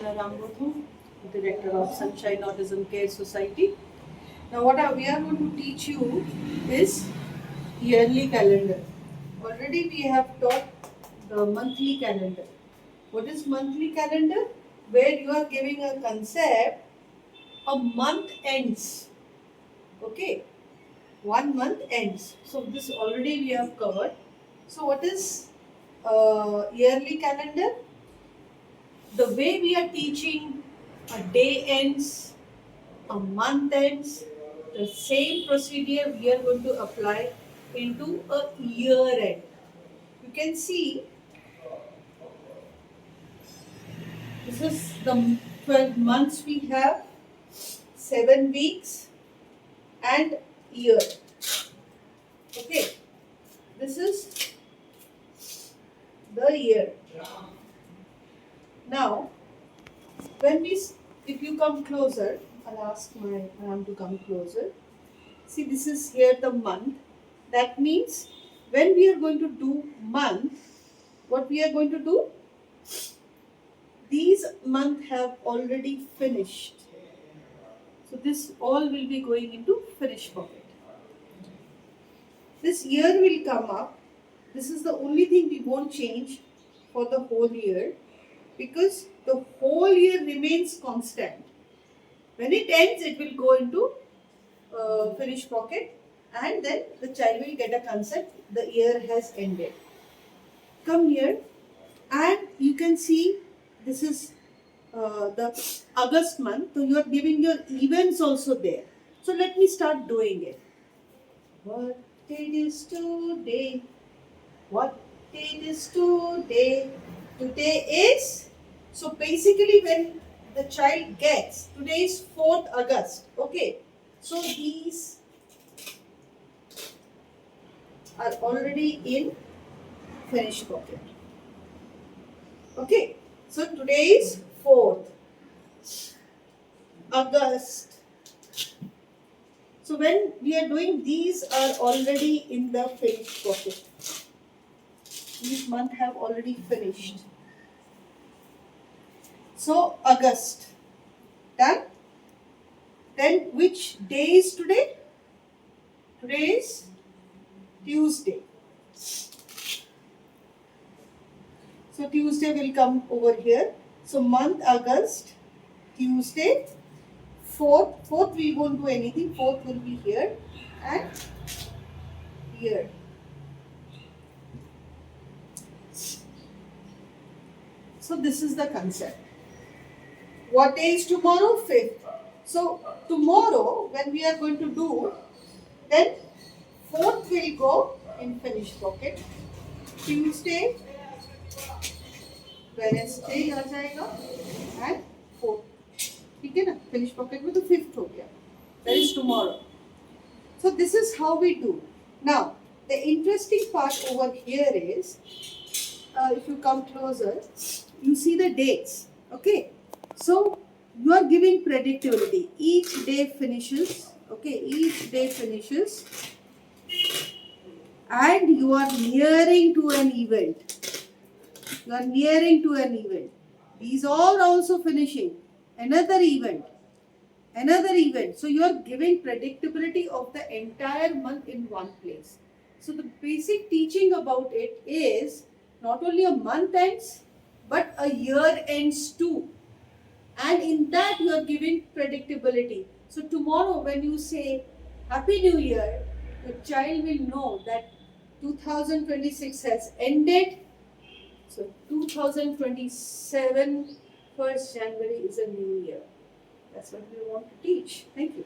Rambodhu, Director of Sunshine Autism Care Society. Now, we are going to teach you is yearly calendar. Already we have taught the monthly calendar. What is monthly calendar? Where you are giving a concept, a month ends. Okay, 1 month ends. So this already we have covered. So what is yearly calendar? The way we are teaching, a day ends, a month ends, the same procedure we are going to apply into a year end. You can see this is the 12 months we have, 7 weeks and year. Okay, this is the year. Now, if you come closer, I'll ask my ma'am to come closer. See, this is here the month. That means when we are going to do month, what we are going to do? These months have already finished. So this all will be going into finish pocket. This year will come up. This is the only thing we won't change for the whole year because the whole year remains constant. When it ends, it will go into finish pocket and then the child will get a concept the year has ended. Come here and you can see this is the August month, so you are giving your events also there. So let me start doing it. What date is today? What date is today? Today is, so basically when the child gets, today is 4th August, okay. So these are already in finish pocket. Okay, so today is 4th August. So when we are doing, these are already in the finish pocket. These months have already finished. So August, done. Then which day is today? Today is Tuesday. So Tuesday will come over here. So month August, Tuesday, 4th we won't do anything. 4th will be here and here. So this is the concept. What day is tomorrow? 5th. So tomorrow when we are going to do, then 4th will go in finish pocket. Tuesday, Wednesday आ जाएगा and 4th. ठीक है ना? Finish pocket में तो 5th हो गया. That is tomorrow. So this is how we do. Now the interesting part over here is, if you come closer, you see the dates. Okay. So you are giving predictability. Each day finishes. Okay. Each day finishes. And you are nearing to an event. You are nearing to an event. These all also finishing. Another event. Another event. So you are giving predictability of the entire month in one place. So the basic teaching about it is not only a month ends, but a year ends too. And in that you are giving predictability. So tomorrow when you say Happy New Year, the child will know that 2026 has ended. So 2027, 1st January is a new year. That's what we want to teach. Thank you.